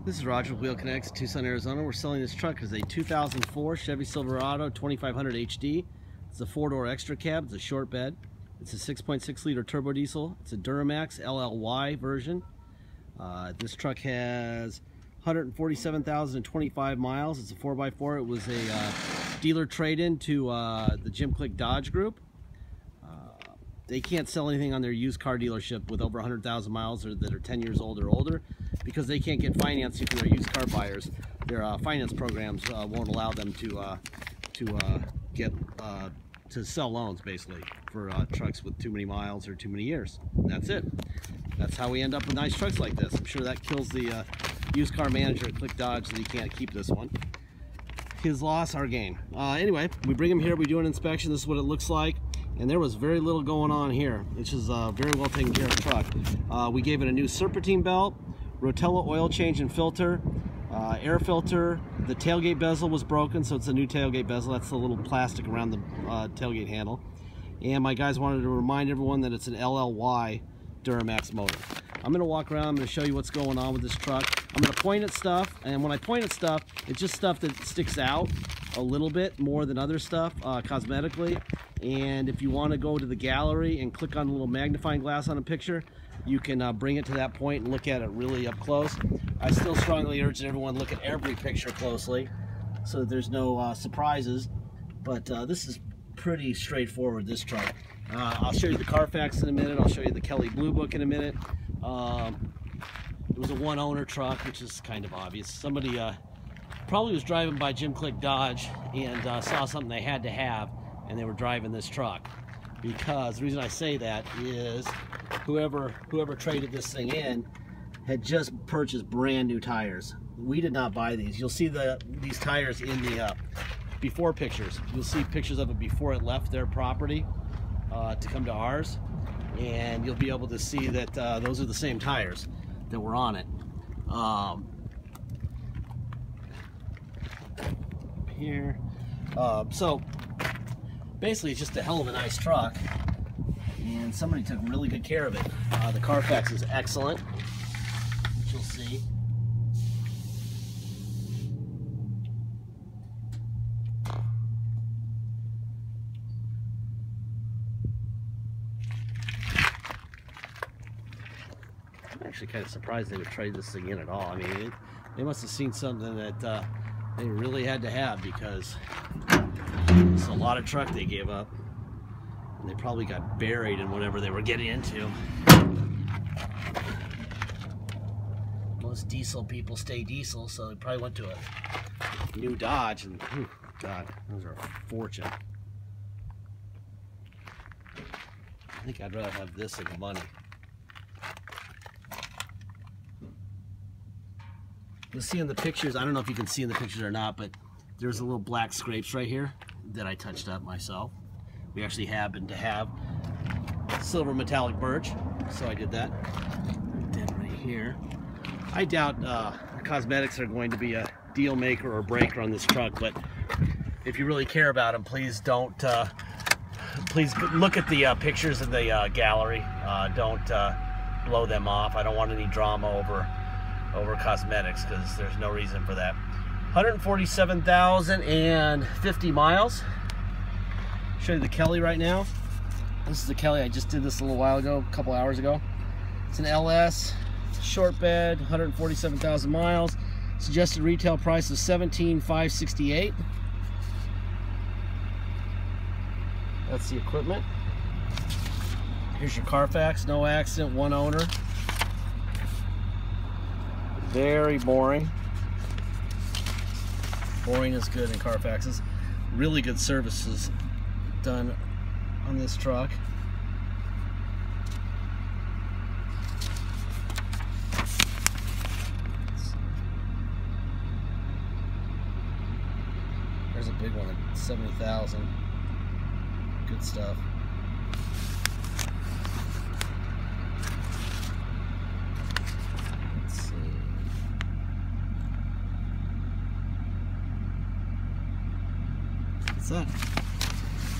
This is Roger with Wheel Kinetics, Tucson, Arizona. We're selling this truck as a 2004 Chevy Silverado 2500 HD. It's a 4-door extra cab. It's a short bed. It's a 6.6 liter turbo diesel. It's a Duramax LLY version. This truck has 147,025 miles. It's a 4x4. It was a dealer trade-in to the Jim Click Dodge Group. They can't sell anything on their used car dealership with over 100,000 miles or that are 10 years old or older because they can't get financing for their used car buyers. Their finance programs won't allow them to sell loans basically for trucks with too many miles or too many years. And that's it. That's how we end up with nice trucks like this. I'm sure that kills the used car manager at Click Dodge that he can't keep this one. His loss, our gain. Anyway, we bring him here, we do an inspection. This is what it looks like. And there was very little going on here. It's just very well taken care of truck. We gave it a new serpentine belt, Rotella oil change and filter, air filter. The tailgate bezel was broken, so it's a new tailgate bezel. That's the little plastic around the tailgate handle. And my guys wanted to remind everyone that it's an LLY Duramax motor. I'm going to walk around, I'm going to show you what's going on with this truck. I'm going to point at stuff, and when I point at stuff, it's just stuff that sticks out a little bit more than other stuff cosmetically. And if you want to go to the gallery and click on a little magnifying glass on a picture, you can bring it to that point and look at it really up close. I still strongly urge that everyone look at every picture closely so that there's no surprises, but this is pretty straightforward, this truck. I'll show you the Carfax in a minute. I'll show you the Kelly Blue Book in a minute. It was a one-owner truck, which is kind of obvious. Somebody probably was driving by Jim Click Dodge and saw something they had to have, and they were driving this truck. Because the reason I say that is whoever traded this thing in had just purchased brand new tires. We did not buy these. You'll see these tires in the before pictures. You'll see pictures of it before it left their property to come to ours, and you'll be able to see that those are the same tires that were on it. Here, so basically it's just a hell of a nice truck, and somebody took really good care of it. The Carfax is excellent, which you'll see. I'm actually kind of surprised they would trade this thing in at all. I mean, they must have seen something that they really had to have, because it's a lot of truck they gave up, and they probably got buried in whatever they were getting into. Most diesel people stay diesel, so they probably went to a new Dodge, and whew, God, those are a fortune. I think I'd rather have this than the money. You'll see in the pictures, I don't know if you can see in the pictures or not, but there's a little black scrapes right here that I touched up myself. We actually happen to have silver metallic birch, so I did that. Then right here. I doubt cosmetics are going to be a deal maker or breaker on this truck, but if you really care about them, please don't. Please look at the pictures in the gallery. Don't blow them off. I don't want any drama over cosmetics, because there's no reason for that. 147,050 miles. Show you the Kelly right now. This is the Kelly. I just did this a little while ago, a couple hours ago. It's an LS, short bed, 147,000 miles. Suggested retail price is $17,568. That's the equipment. Here's your Carfax, no accident, one owner. Very boring. Boring is good in Carfaxes. Really good services done on this truck. There's a big one at 70,000. Good stuff. That.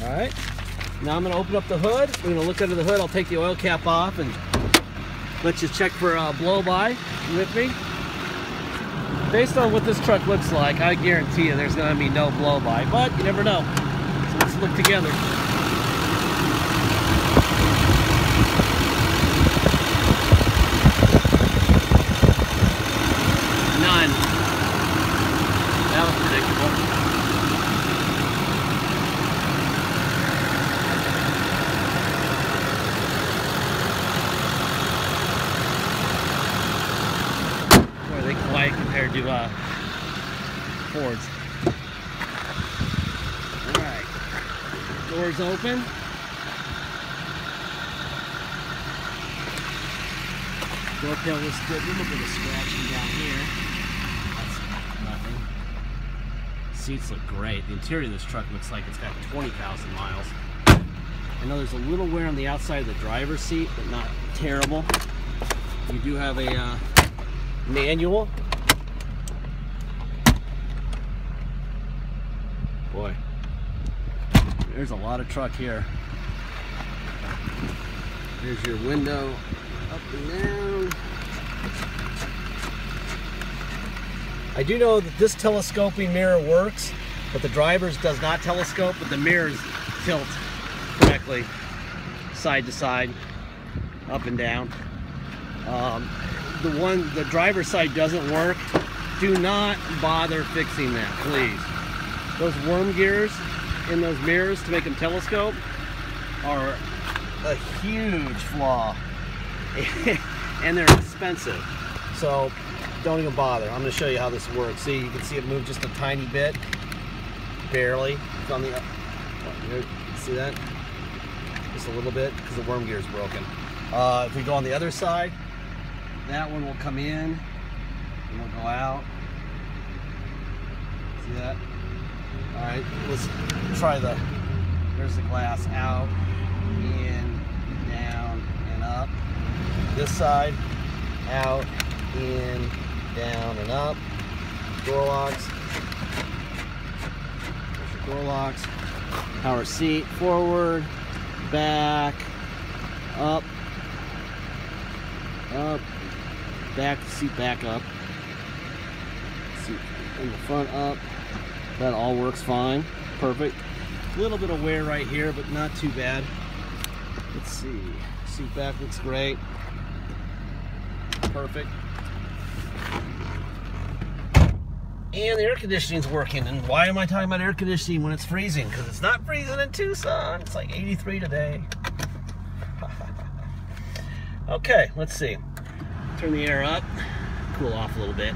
All right, now I'm going to open up the hood. We're going to look under the hood. I'll take the oil cap off and let you check for blow by with me. Based on what this truck looks like, I guarantee you there's going to be no blow-by, but you never know. So let's look together. None. That was predictable. Boy, they quiet compared to Fords. All right, doors open. Door panel looks good. A little bit of scratching down here. That's nothing. Seats look great. The interior of this truck looks like it's got 20,000 miles. I know there's a little wear on the outside of the driver's seat, but not terrible. You do have a manual. Boy, there's a lot of truck here. There's your window up and down. I do know that this telescoping mirror works, but the driver's does not telescope, but the mirrors tilt correctly, side to side, up and down. The driver's side doesn't work. Do not bother fixing that, please. Those worm gears in those mirrors to make them telescope are a huge flaw. And they're expensive. So don't even bother. I'm going to show you how this works. See, you can see it move just a tiny bit. Barely. It's on the see that? Just a little bit because the worm gear is broken. If we go on the other side, that one will come in and will go out. See that? Alright, let's try there's the glass out, in, down, and up. This side, out, in, down, and up. Door locks. There's your door locks. Power seat, forward, back, up, up, back, seat back up. Seat in the front up. That all works fine. Perfect. A little bit of wear right here, but not too bad. Let's see. Seat back looks great. Perfect. And the air conditioning's working. And why am I talking about air conditioning when it's freezing? Because it's not freezing in Tucson. It's like 83 today. Okay, let's see. Turn the air up. Cool off a little bit.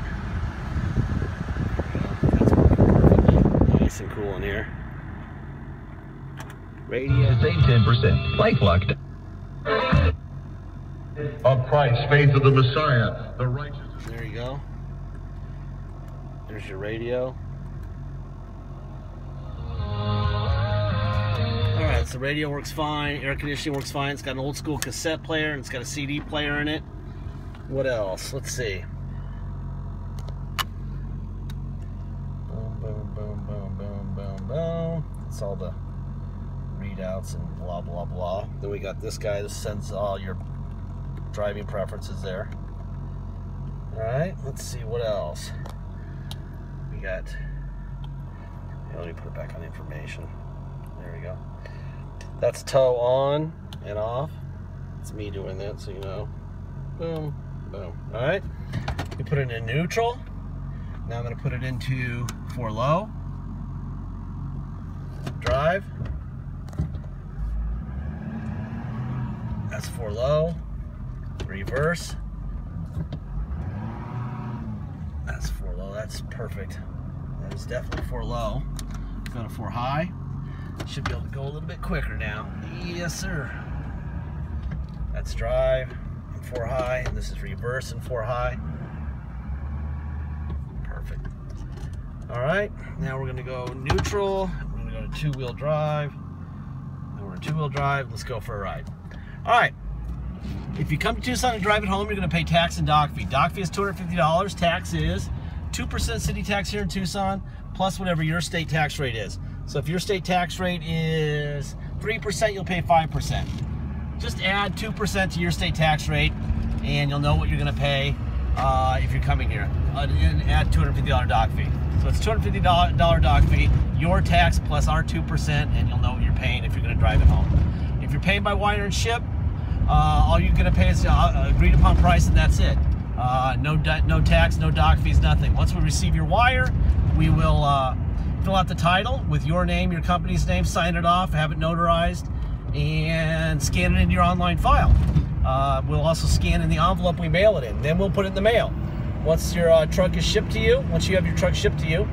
Nice and cool in here. Radio. Save 10%. Like locked. Of Christ, faith of the Messiah, the righteous. There you go. There's your radio. Alright, so the radio works fine, air conditioning works fine. It's got an old school cassette player and it's got a CD player in it. What else? Let's see. Boom, boom, boom, boom, boom, boom, boom. It's all the readouts and blah, blah, blah. Then we got this guy that sends all your driving preferences there. Alright, let's see what else. We got, let me put it back on information. There we go. That's tow on and off. It's me doing that, so you know. Boom, boom. Alright, we put it in neutral. Now I'm going to put it into for low. Drive. That's for low. Reverse. That's for low. That's perfect. That is definitely for low. Go to for high. Should be able to go a little bit quicker now. Yes, sir. That's drive and for high, and this is reverse and for high. Perfect. All right, now we're gonna go neutral. We're gonna go to two-wheel drive. Now we're in two-wheel drive. Let's go for a ride. All right. If you come to Tucson and drive it home, you're gonna pay tax and dock fee. Dock fee is $250. Tax is 2% city tax here in Tucson, plus whatever your state tax rate is. So if your state tax rate is 3%, you'll pay 5%. Just add 2% to your state tax rate, and you'll know what you're gonna pay if you're coming here, and add $250 dock fee. So it's $250 dock fee, your tax plus our 2%, and you'll know what you're paying if you're going to drive it home. If you're paying by wire and ship, all you're going to pay is agreed upon price, and that's it. No tax, no dock fees, nothing. Once we receive your wire, we will fill out the title with your name, your company's name, sign it off, have it notarized, and scan it into your online file. We'll also scan in the envelope we mail it in. Then we'll put it in the mail. Once your truck is shipped to you, once you have your truck shipped to you,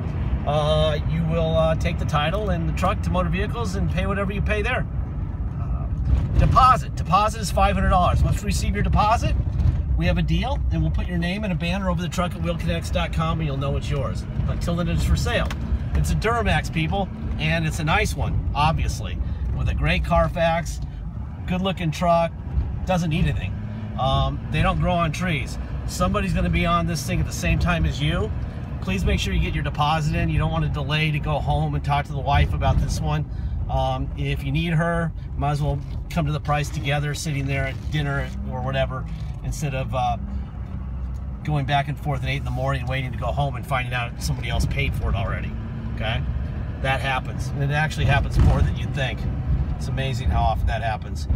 you will take the title and the truck to Motor Vehicles and pay whatever you pay there. Deposit is $500. Once we receive your deposit, we have a deal, and we'll put your name and a banner over the truck at wheelkinetics.com, and you'll know it's yours. Until then, it's for sale. It's a Duramax, people, and it's a nice one, obviously, with a great Carfax, good-looking truck. Doesn't need anything. They don't grow on trees. Somebody's going to be on this thing at the same time as you. Please make sure you get your deposit in. You don't want to delay to go home and talk to the wife about this one. If you need her, might as well come to the price together, sitting there at dinner or whatever, instead of going back and forth at 8 in the morning waiting to go home and finding out somebody else paid for it already. Okay? That happens. And it actually happens more than you'd think. It's amazing how often that happens.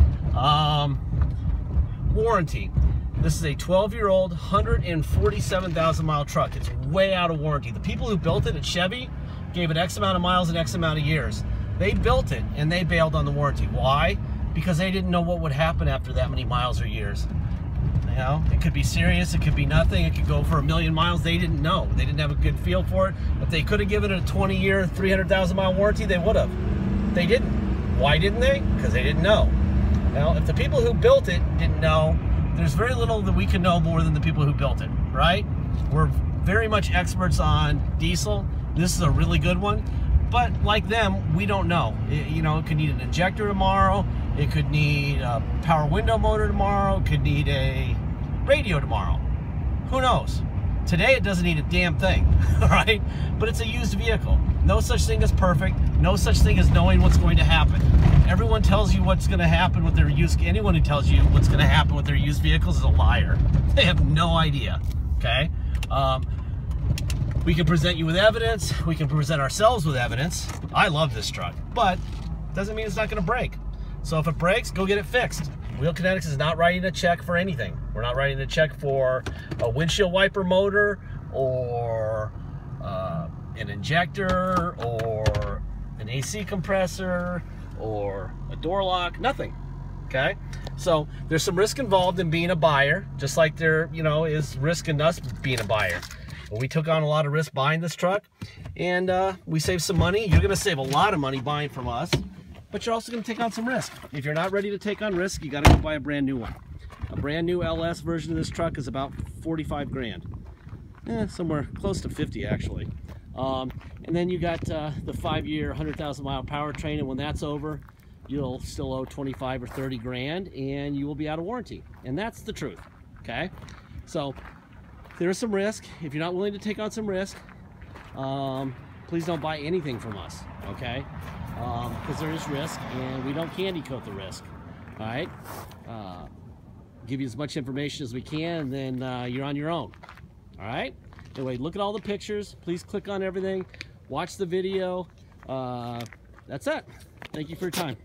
Warranty. This is a 12-year-old, 147,000 mile truck. It's way out of warranty. The people who built it at Chevy gave it X amount of miles and X amount of years. They built it and they bailed on the warranty. Why? Because they didn't know what would happen after that many miles or years. You know, it could be serious, it could be nothing, it could go for 1,000,000 miles. They didn't know. They didn't have a good feel for it. If they could have given it a 20-year, 300,000 mile warranty, they would have. They didn't. Why didn't they? Because they didn't know. Now, if the people who built it didn't know, there's very little that we can know more than the people who built it, right? We're very much experts on diesel. This is a really good one, but like them, we don't know. You know, it could need an injector tomorrow. It could need a power window motor tomorrow. It could need a radio tomorrow. Who knows? Today it doesn't need a damn thing, all right? But it's a used vehicle. No such thing as perfect. No such thing as knowing what's going to happen. Everyone tells you what's going to happen with their used. Anyone who tells you what's going to happen with their used vehicles is a liar. They have no idea. Okay. We can present you with evidence. We can present ourselves with evidence. I love this truck, but doesn't mean it's not going to break. So if it breaks, go get it fixed. Wheel Kinetics is not writing a check for anything. We're not writing a check for a windshield wiper motor or an injector or an AC compressor or a door lock, nothing. Okay, so there's some risk involved in being a buyer, just like there, you know, is risk in us being a buyer. Well, we took on a lot of risk buying this truck, and we saved some money. You're going to save a lot of money buying from us, but you're also going to take on some risk. If you're not ready to take on risk, you got to go buy a brand new one. A brand new LS version of this truck is about 45 grand. Somewhere close to 50 actually. And then you got the 5-year, 100,000 mile powertrain, and when that's over, you'll still owe 25 or 30 grand, and you will be out of warranty. And that's the truth, okay? So there's some risk. If you're not willing to take on some risk, please don't buy anything from us, okay? Because there is risk, and we don't candy coat the risk, all right? Give you as much information as we can, and then you're on your own, all right? Anyway, look at all the pictures. Please click on everything. Watch the video. That's it. Thank you for your time.